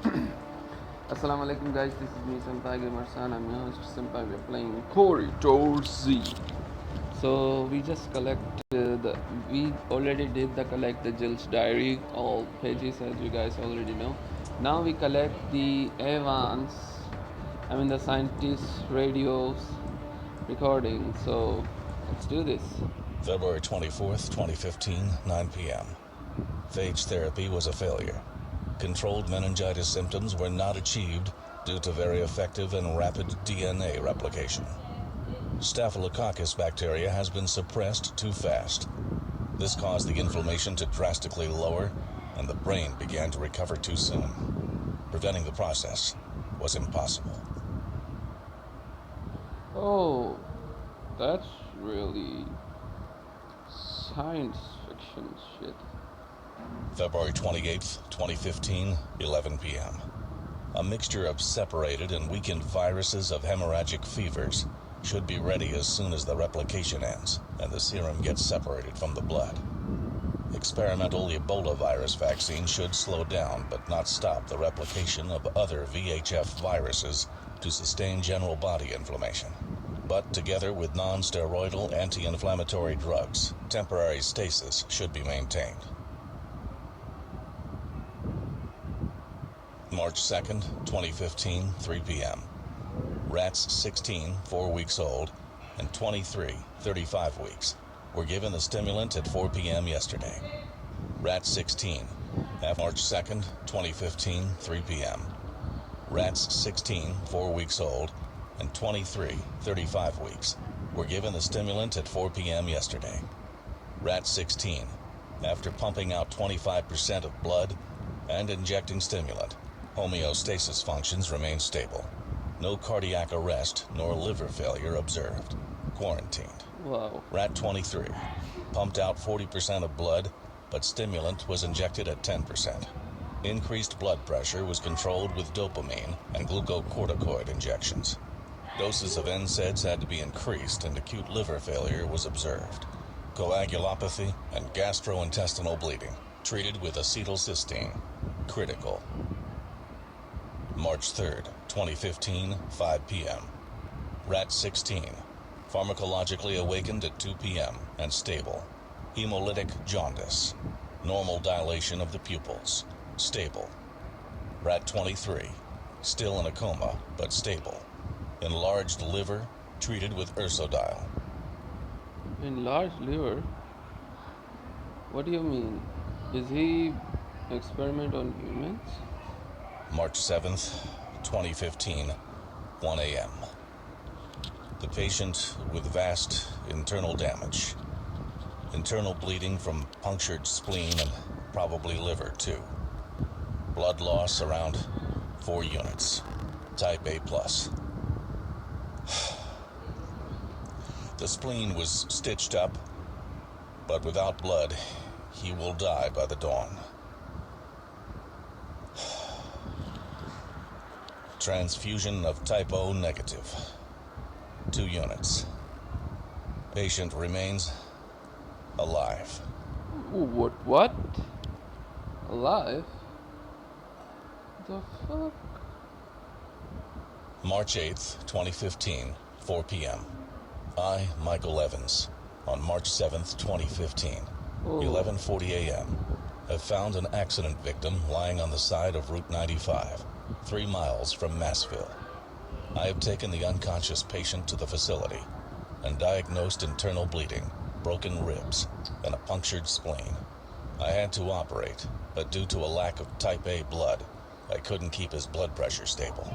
Assalamu alaikum guys, this is me Senpai Gamer San. I'm your host Senpai. We're playing Corridor Z. So we just we already did the collect the Jill's diary, all pages as you guys already know. Now we collect the Evans, the scientists radios recording. So let's do this. February 24th, 2015, 9 p.m. Phage therapy was a failure. Controlled meningitis symptoms were not achieved due to very effective and rapid DNA replication. Staphylococcus bacteria has been suppressed too fast. This caused the inflammation to drastically lower, and the brain began to recover too soon. Preventing the process was impossible. Oh, that's really science fiction shit. February 28th, 2015, 11 p.m. A mixture of separated and weakened viruses of hemorrhagic fevers should be ready as soon as the replication ends and the serum gets separated from the blood. Experimental Ebola virus vaccine should slow down but not stop the replication of other VHF viruses to sustain general body inflammation. But together with non-steroidal anti-inflammatory drugs, temporary stasis should be maintained. March 2nd, 2015, 3 p.m. Rats 16, 4 weeks old, and 23, 35 weeks, were given the stimulant at 4 p.m. yesterday. Rat 16, March 2nd, 2015, 3 p.m. Rats 16, 4 weeks old, and 23, 35 weeks, were given the stimulant at 4 p.m. yesterday. Rat 16, after pumping out 25% of blood and injecting stimulant, homeostasis functions remain stable. No cardiac arrest nor liver failure observed. Quarantined. Wow. Rat 23. Pumped out 40% of blood, but stimulant was injected at 10%. Increased blood pressure was controlled with dopamine and glucocorticoid injections. Doses of NSAIDs had to be increased and acute liver failure was observed. Coagulopathy and gastrointestinal bleeding. Treated with acetylcysteine. Critical. March 3rd, 2015, 5 p.m. Rat 16. Pharmacologically awakened at 2 p.m. and stable. Hemolytic jaundice. Normal dilation of the pupils. Stable. Rat 23. Still in a coma, but stable. Enlarged liver, treated with ursodiol. Enlarged liver? What do you mean? Is he experiment on humans? March 7th, 2015, 1 a.m. The patient with vast internal damage. Internal bleeding from punctured spleen and probably liver too. Blood loss around 4 units. Type A+. The spleen was stitched up, but without blood, he will die by the dawn. Transfusion of type O negative. 2 units. Patient remains alive. What? Alive? The fuck? March 8th, 2015, 4 p.m. I, Michael Evans, on March 7th, 2015, 11:40 a.m., have found an accident victim lying on the side of Route 95, 3 miles from Massville. I have taken the unconscious patient to the facility and diagnosed internal bleeding, broken ribs, and a punctured spleen. I had to operate, but due to a lack of type A blood, I couldn't keep his blood pressure stable.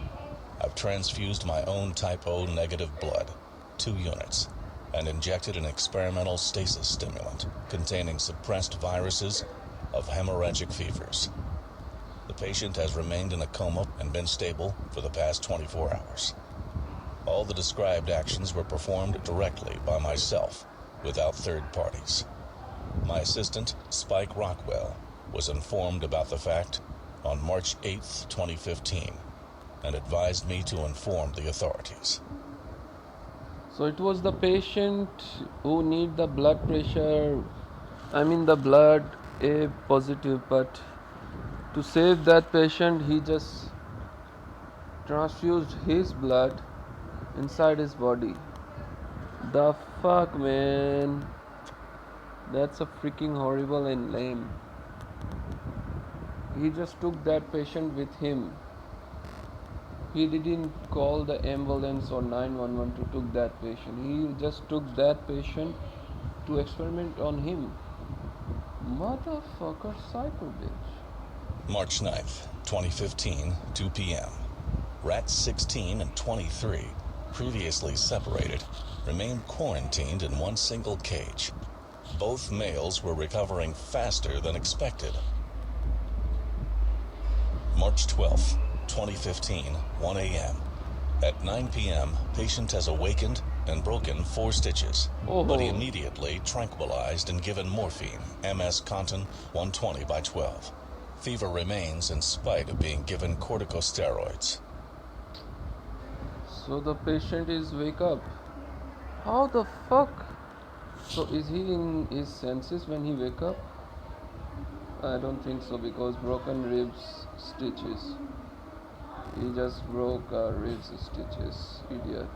I've transfused my own type O negative blood, 2 units, and injected an experimental stasis stimulant containing suppressed viruses of hemorrhagic fevers. The patient has remained in a coma and been stable for the past 24 hours. All the described actions were performed directly by myself, without third parties. My assistant, Spike Rockwell, was informed about the fact on March 8th, 2015, and advised me to inform the authorities. So it was the patient who need the blood pressure, the blood A positive, but To save that patient, he just transfused his blood inside his body. The fuck, man? That's a freaking horrible and lame. He just took that patient with him. He didn't call the ambulance or 911 to took that patient. He just took that patient to experiment on him. Motherfucker, psycho bitch. March 9th, 2015, 2 p.m. Rats 16 and 23, previously separated, remained quarantined in one single cage. Both males were recovering faster than expected. March 12th, 2015, 1 a.m. At 9 p.m., patient has awakened and broken 4 stitches, but he immediately tranquilized and given morphine, MS Contin 120 by 12. Fever remains in spite of being given corticosteroids. So the patient is wake up. How the fuck? So is he in his senses when he wake up? I don't think so, because broken ribs stitches. He just broke ribs stitches. Idiot.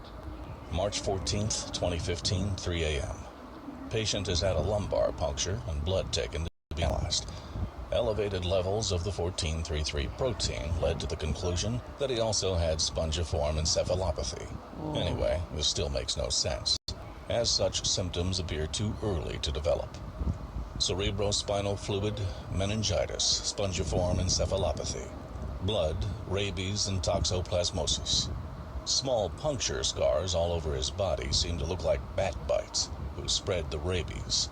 March 14th, 2015, 3 a.m. Patient has had a lumbar puncture and blood taken to be analyzed. Elevated levels of the 1433 protein led to the conclusion that he also had spongiform encephalopathy. Anyway, this still makes no sense, as such symptoms appear too early to develop. Cerebrospinal fluid, meningitis, spongiform encephalopathy, blood, rabies, and toxoplasmosis. Small puncture scars all over his body seem to look like bat bites, who spread the rabies.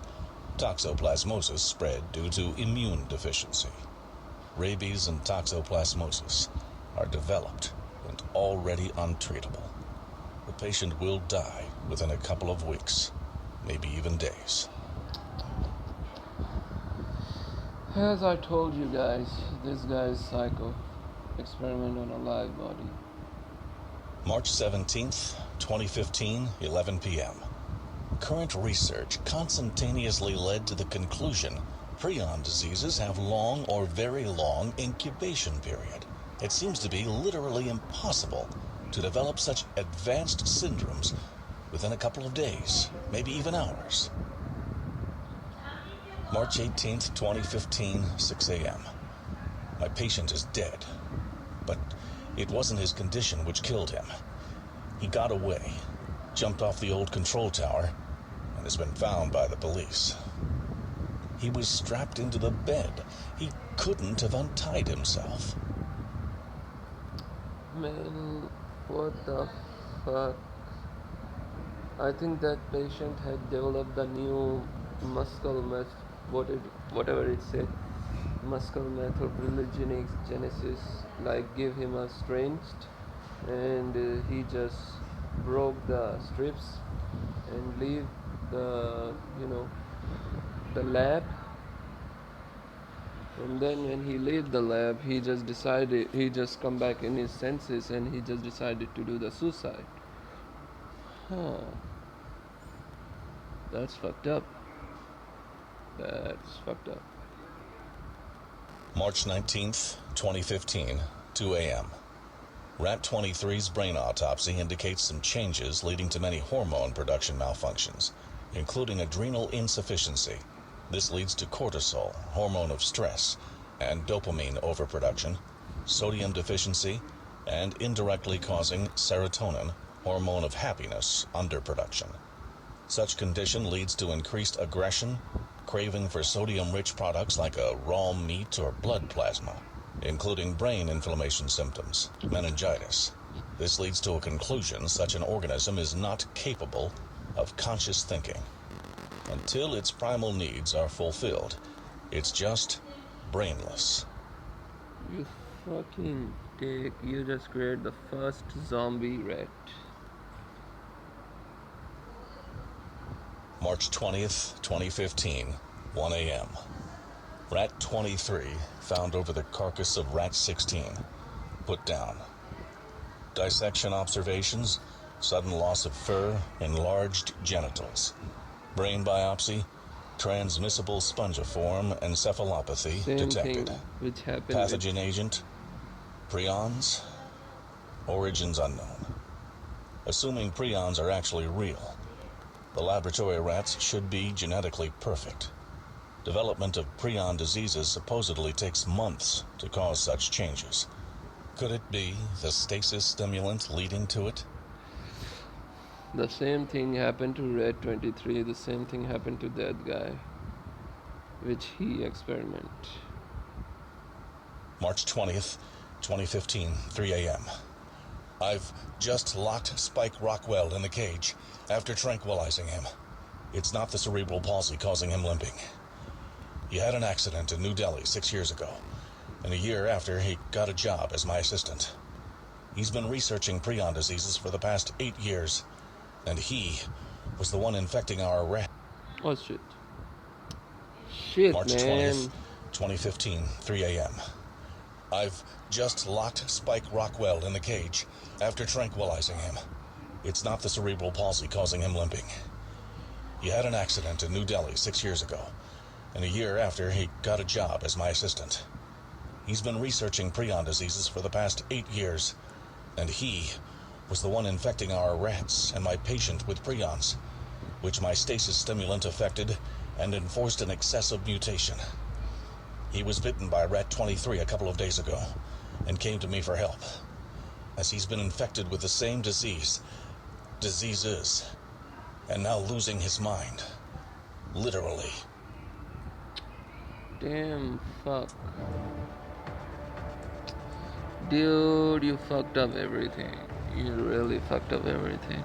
Toxoplasmosis spread due to immune deficiency. Rabies and toxoplasmosis are developed and already untreatable. The patient will die within a couple of weeks, maybe even days. As I told you guys, this guy is psycho. Experiment on a live body. March 17th, 2015, 11 p.m. Current research consentaneously led to the conclusion prion diseases have long or very long incubation period. It seems to be literally impossible to develop such advanced syndromes within a couple of days, maybe even hours. March 18th, 2015, 6 a.m. My patient is dead, but it wasn't his condition which killed him. He got away, jumped off the old control tower, and has been found by the police. He was strapped into the bed. He couldn't have untied himself. Man, what the fuck? I think that patient had developed the new whatever it said, muscle methylpyrogenesis, like give him a strength, and he just broke the strips and leave the the lab. And then when he left the lab, he just come back in his senses, and he just decided to do the suicide. Huh. That's fucked up. That's fucked up. March 19th, 2015, 2 a.m. Rat 23's brain autopsy indicates some changes leading to many hormone production malfunctions, including adrenal insufficiency. This leads to cortisol, hormone of stress, and dopamine overproduction, sodium deficiency, and indirectly causing serotonin, hormone of happiness, underproduction. Such condition leads to increased aggression, craving for sodium-rich products like a raw meat or blood plasma, including brain inflammation symptoms, meningitis. This leads to a conclusion such an organism is not capable of conscious thinking. Until its primal needs are fulfilled, it's just brainless. You fucking dick. You just created the first zombie rat. March 20th, 2015, 1 a.m. Rat 23 found over the carcass of rat 16. Put down. Dissection observations, sudden loss of fur, enlarged genitals. Brain biopsy, Transmissible spongiform encephalopathy Same detected. thing which happened Pathogen agent, prions, origins unknown. Assuming prions are actually real, the laboratory rats should be genetically perfect. Development of prion diseases supposedly takes months to cause such changes. Could it be the stasis stimulant leading to it? The same thing happened to Red 23, the same thing happened to that guy, which he experiment. March 20th, 2015, 3 a.m. I've just locked Spike Rockwell in the cage after tranquilizing him. It's not the cerebral palsy causing him limping. He had an accident in New Delhi 6 years ago, and a year after he got a job as my assistant. He's been researching prion diseases for the past 8 years, and he was the one infecting our rat. Oh shit. Shit, March man. 20th, 2015, 3 a.m. I've just locked Spike Rockwell in the cage after tranquilizing him. It's not the cerebral palsy causing him limping. He had an accident in New Delhi 6 years ago, and a year after he got a job as my assistant. He's been researching prion diseases for the past 8 years, and he was the one infecting our rats and my patient with prions, which my stasis stimulant affected and enforced an excessive mutation. He was bitten by rat 23 a couple of days ago and came to me for help, as he's been infected with the same diseases, and now losing his mind. Literally. Damn, fuck. Dude, you fucked up everything. You really fucked up everything.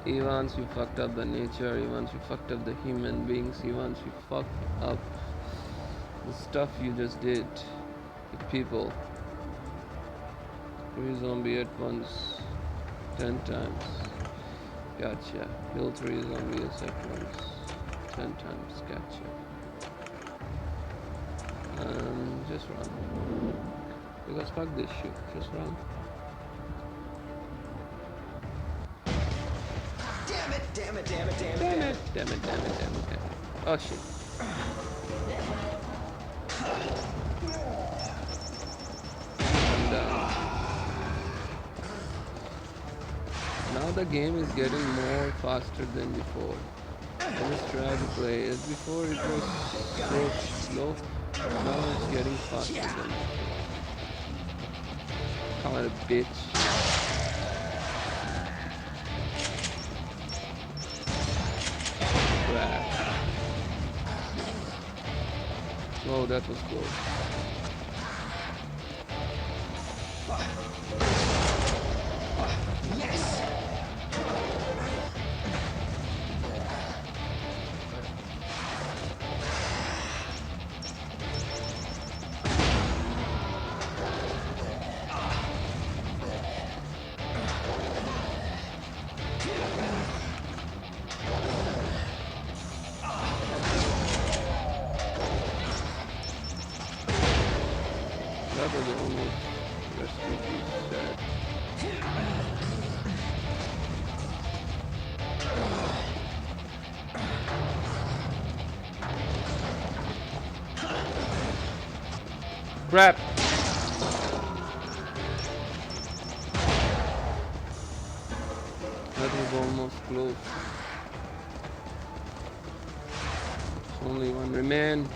Evans, you fucked up the nature. Evans, you fucked up the human beings. Evans, you fucked up the stuff you just did with people. 3 zombie at once, 10 times. Gotcha. Kill 3 zombies at once, 10 times. Gotcha. Just run. Because fuck this shit. Just run. Damn it, damn it, damn it, damn it, Damn it, damn it, damn it, damn it, damn it. Oh shit. I'm down. Now the game is getting more faster than before. I just try to play it. Before it was so slow. Now it's getting faster than before. Come on, bitch. Crash. Oh, that was close. yes! That was almost rescue piece sad. Crap! That was almost close. Only one remain.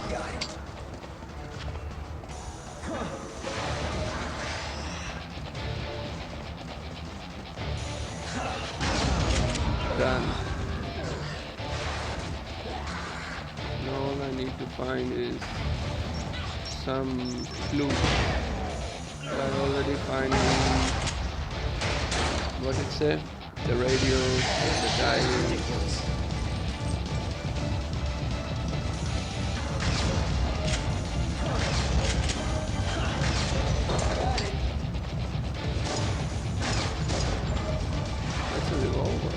Got it. Done. Now all I need to find is some clue. I already find what it said, the radio, the diary. That's a revolver.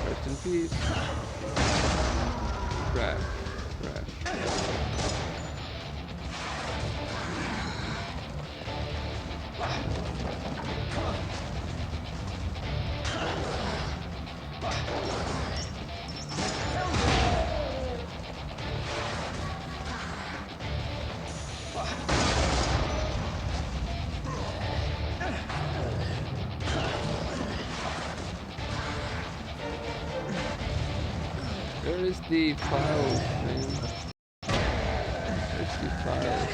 Rest in peace. Crash. Crash. Where is the files, man? Where's the files?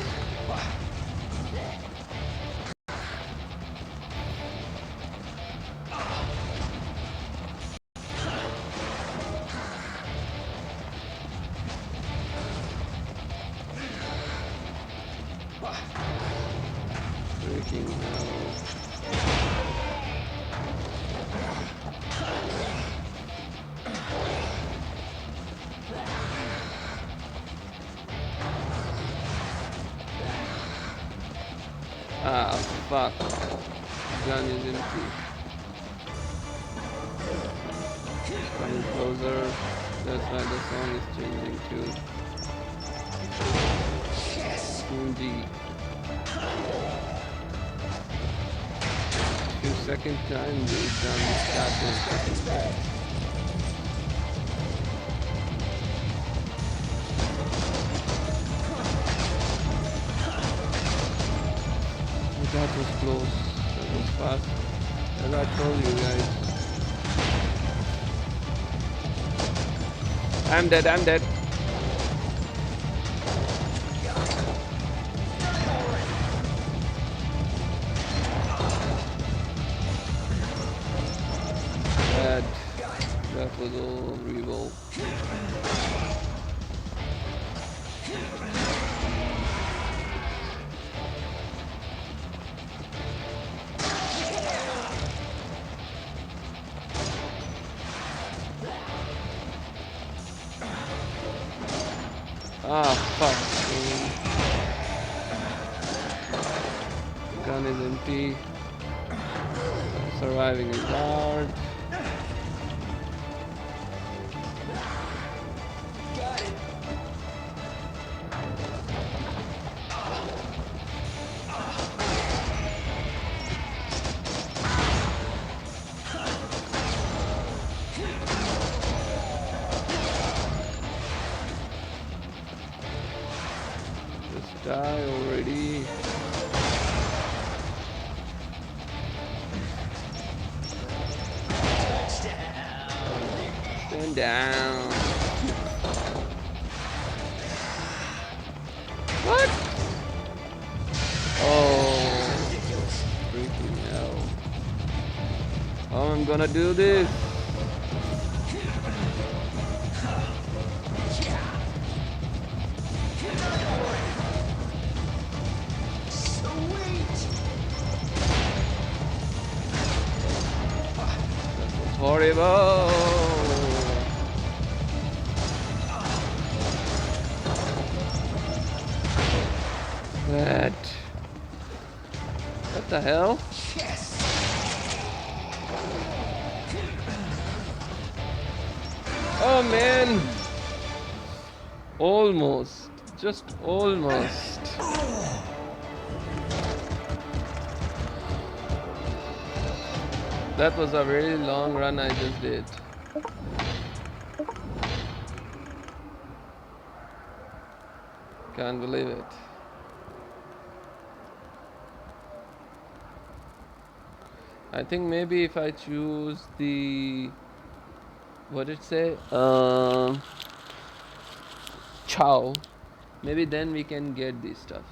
Freaking hell. Ah, fuck. Gun is empty. Coming closer. That's why the song is changing too. Indeed. 2 second time this gun is starting. That was close. That was fast. As I told you guys. I'm dead, I'm dead. That was all revolt. Ah, fuck. Gun is empty. Surviving is hard. Just die already. Stand down. What? Oh, freaking hell. Oh, I'm gonna do this. Horrible. That. What the hell? Oh man. Almost. Just almost. That was a very long run I just did. Can't believe it. I think maybe if I choose the, what did it say? Chow. Maybe then we can get this stuff.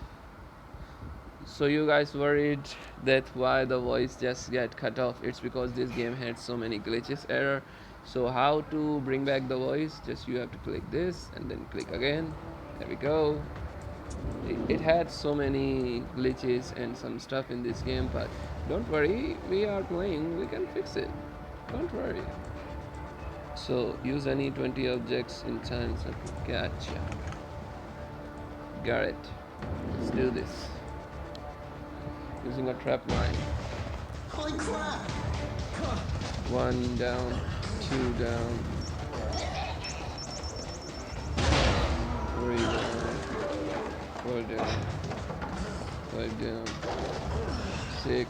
So you guys worried that why the voice just get cut off? It's because this game had so many glitches, error. So how to bring back the voice? Just you have to click this and then click again. There we go. It had so many glitches and some stuff in this game, but don't worry, we are playing, we can fix it. Don't worry. So use any 20 objects in chance. Gotcha. Got it. Let's do this. Using a trap mine. Holy crap! 1 down, 2 down, 3 down, 4 down, 5 down, 6,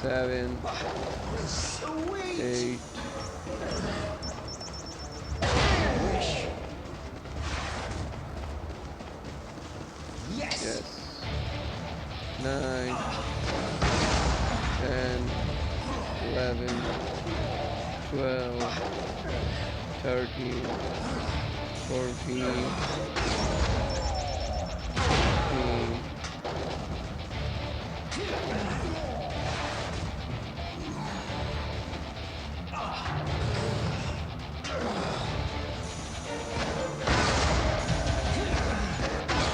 7, 8, 9, 10, 11, 12, 13, 14, 15.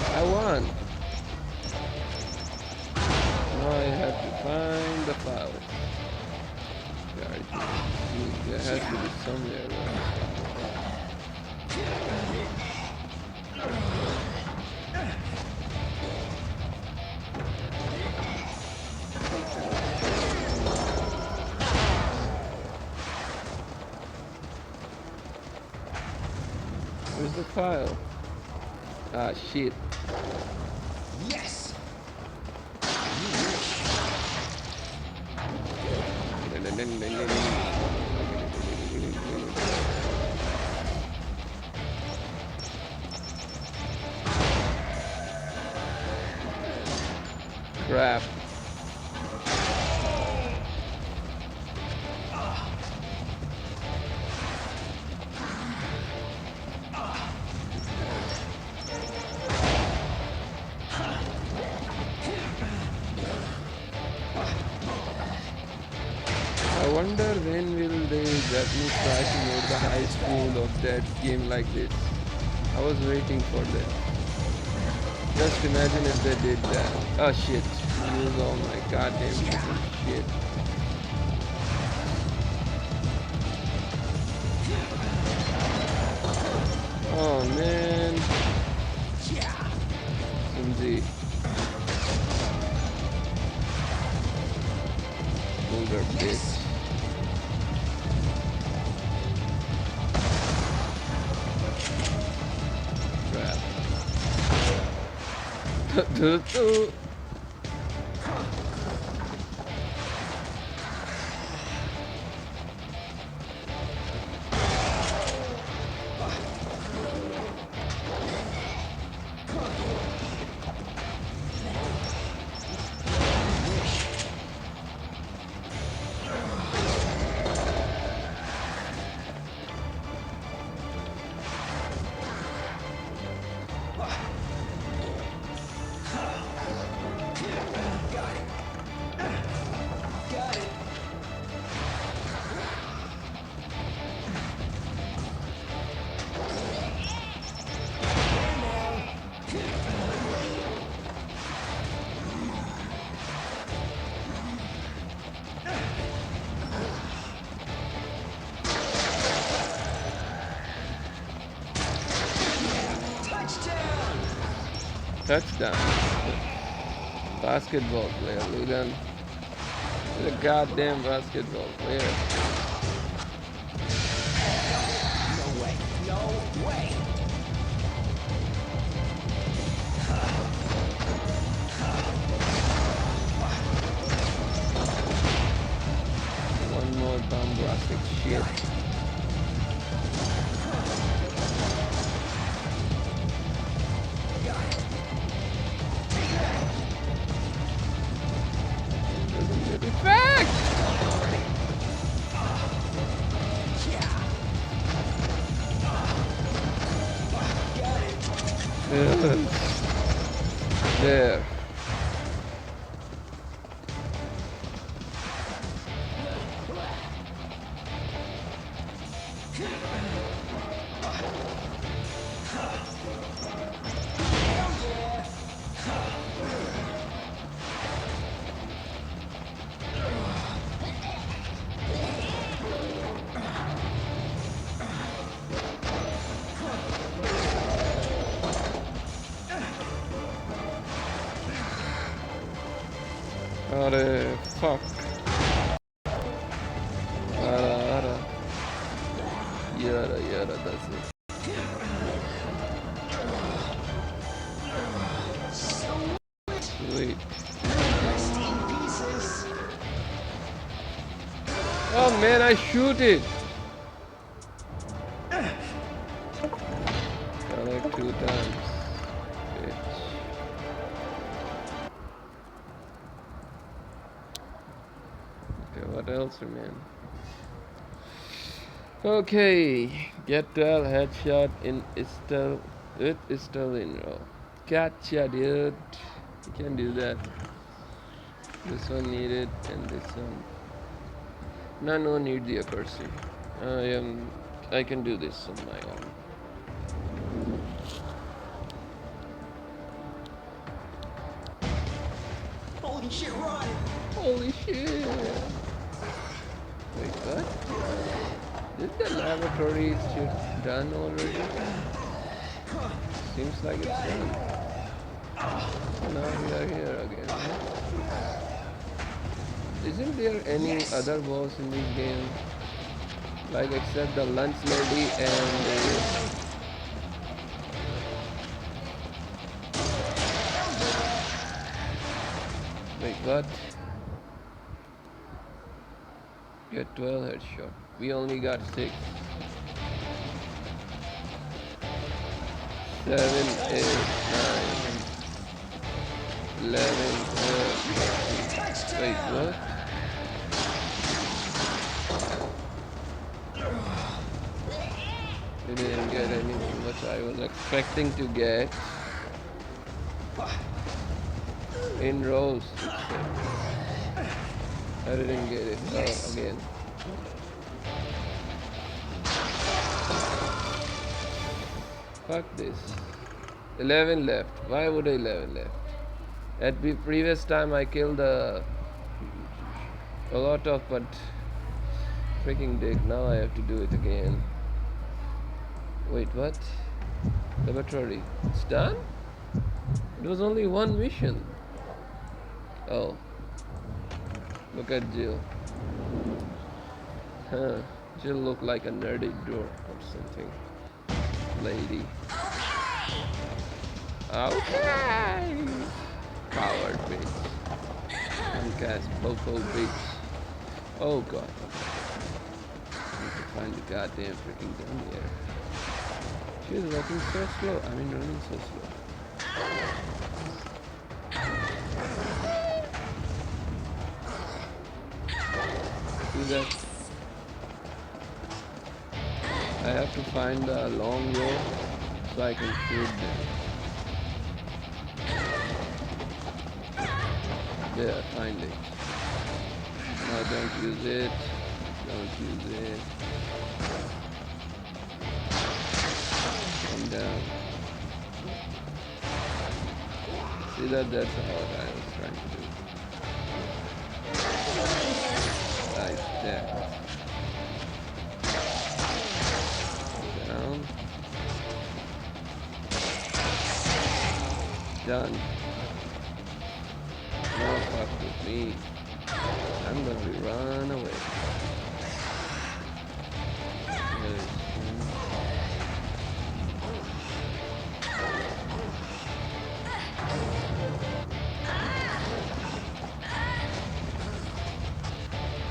I won. Now I have to find the file. There has to be somewhere. Where's the file? Ah, shit. Yes! Crap. I wonder when will the Japanese try to make the high school of that game like this. I was waiting for that. Just imagine if they did that. Oh shit. Use all my goddamn shit. Oh man. Simzi. Older bitch. Crap. Touchdown. Basketball player, Lugan. The goddamn basketball player. No way. No way. One more bombastic shit. Back! There. Are fuck. Ara. Yara, that's it. Sweet. Oh man, I shoot it. Collect 2 times. Bitch. Okay, what else, man? Okay, get 12 headshot in still it is still in row. Gotcha, dude. You can do that. This one needed and this one. No need the accuracy. I can do this on my own. Holy shit, run! Holy shit! Wait, what? Did the laboratory shit done already? Seems like it's done. Now we are here again. Isn't there any other boss in this game? Like except the lunch lady and wait, what? Get 12 headshot. We only got 6. 7, 8, 9, 11, 12. Wait, what? We didn't get anything which I was expecting to get. In rows. I didn't get it. Oh, again. Fuck this. 11 left. Why would 11 left? At the previous time I killed a lot of but freaking dick. Now I have to do it again. Wait, what? Laboratory. It's done? It was only one mission. Oh. Look at Jill. Huh. Jill looked like a nerdy dork or something. Lady. Okay. Coward bitch. Uncast Popo bitch. Oh god. I need to find the goddamn freaking gun here. She's walking so slow. I mean running so slow. See that? I have to find a long row so I can shoot them. There, find it. No, don't use it. Don't use it. Come down. See that? That's how I was trying to do. Nice, there. Down. Done. No fuck with me. I'm gonna be run away.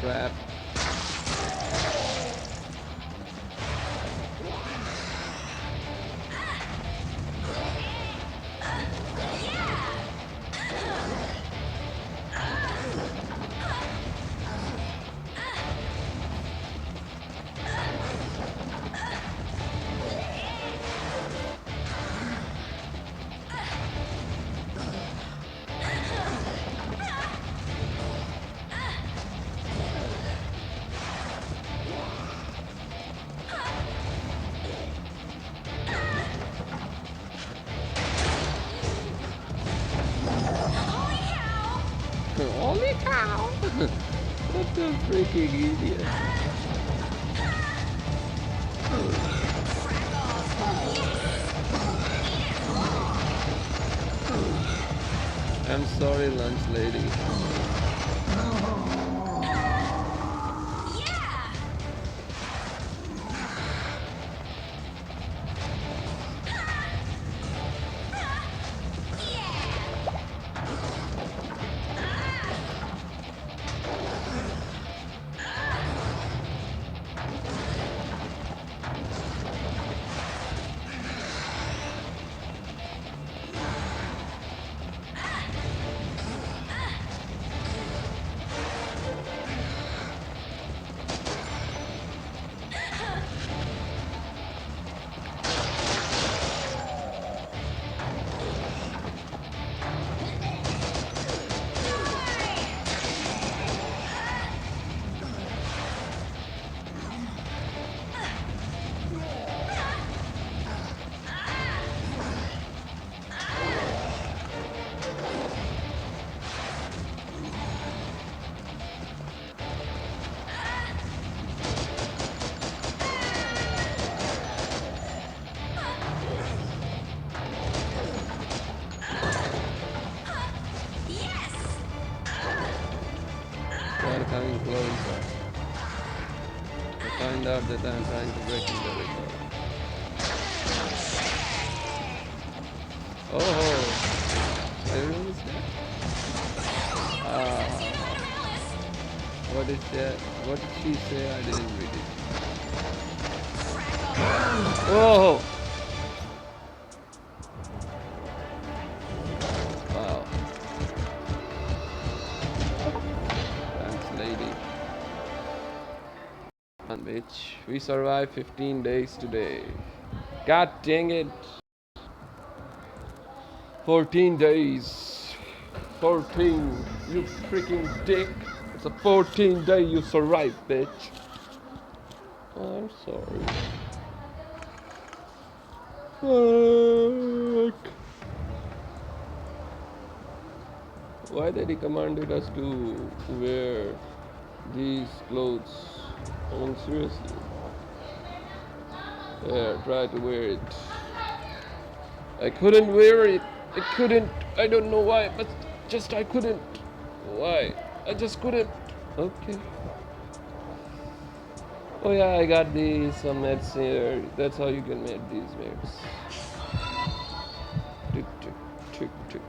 Crap. Holy cow! What the freaking idiot. I'm sorry, lunch lady. find out that I'm trying to break in the record. Oh, everyone is dead. What is that? What did she say? I didn't read it. Oh, wow. Thanks, lady. And bitch, we survived 15 days today. God dang it. 14 days. 14. You freaking dick. It's a 14-day you survived, bitch. Oh, I'm sorry. Fuck. Why did he commanded us to wear these clothes? I mean, seriously. Yeah, try to wear it. I couldn't wear it. I couldn't. I don't know why, but just I couldn't. Why? I just couldn't. Okay. Oh yeah, I got these some meds here. That's how you can make these meds. Tick tick tick tick.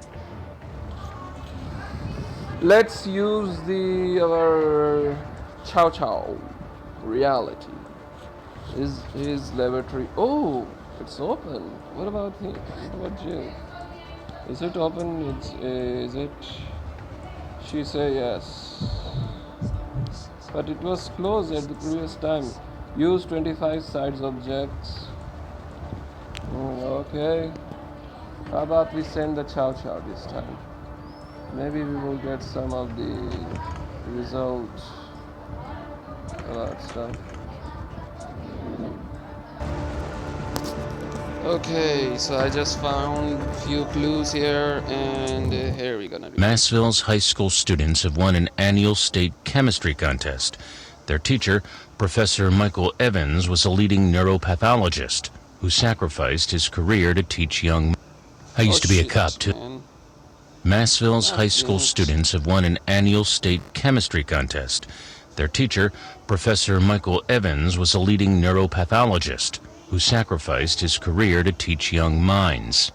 Let's use the our Chow Chow reality. Is his laboratory? Oh, it's open. What about him? What about Jill? Is it open? Is it? She say yes. But it was closed at the previous time. Use 25 sides objects. Okay. How about we send the Chow Chow this time? Maybe we will get some of the result stuff. Okay, so I just found few clues here, and here we're gonna do. Massville's high school students have won an annual state chemistry contest. Their teacher, Professor Michael Evans, was a leading neuropathologist who sacrificed his career to teach young. I used to be a cop too. Man. Massville's high school students have won an annual state chemistry contest. Their teacher, Professor Michael Evans, was a leading neuropathologist who sacrificed his career to teach young minds.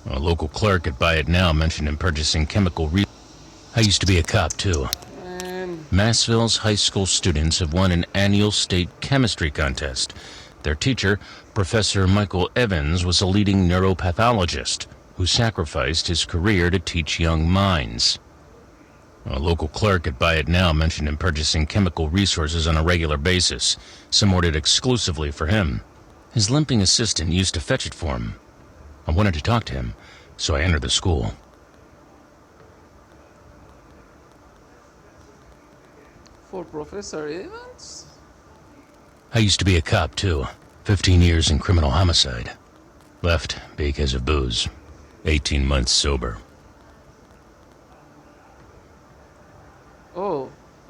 A local clerk at Buy It Now mentioned him purchasing chemical I used to be a cop too. Man. Massville's high school students have won an annual state chemistry contest. Their teacher, Professor Michael Evans, was a leading neuropathologist who sacrificed his career to teach young minds. A local clerk at Buy It Now mentioned him purchasing chemical resources on a regular basis, some ordered exclusively for him. His limping assistant used to fetch it for him. I wanted to talk to him, so I entered the school. For Professor Evans? I used to be a cop too. 15 years in criminal homicide. Left because of booze. 18 months sober.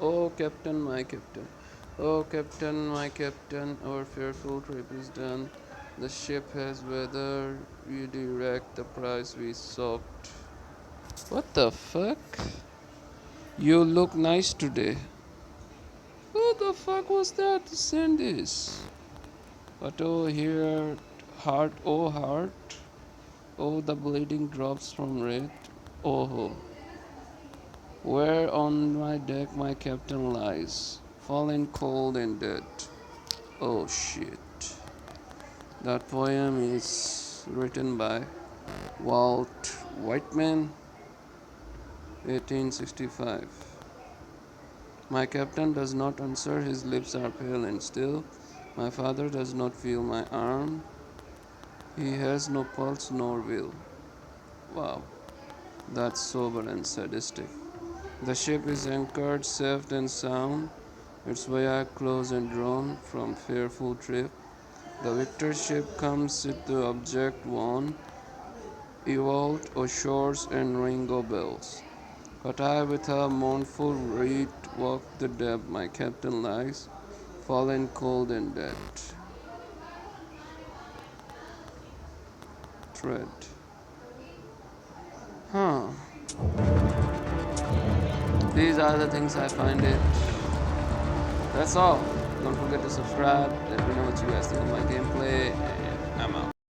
Oh, Captain, my Captain. Oh, Captain, my Captain, our fearful trip is done. The ship has weathered. Redirect the prize we sought. What the fuck? You look nice today. Who the fuck was that to send this? But oh, here, heart, oh, heart. Oh, the bleeding drops from red. Oh, where on my deck my captain lies, fallen cold and dead. Oh shit. That poem is written by Walt Whitman, 1865. My captain does not answer, his lips are pale and still. My father does not feel my arm, he has no pulse nor will. Wow, that's sober and sadistic. The ship is anchored safe and sound, its voyage close and drawn from fearful trip. The victor ship comes with the object won, evolved o shores and ringo bells. But I with a mournful reed walk the depth, my captain lies, fallen cold and dead. Tread. Huh. These are the things I find it. That's all. Don't forget to subscribe. Let me know what you guys think of my gameplay.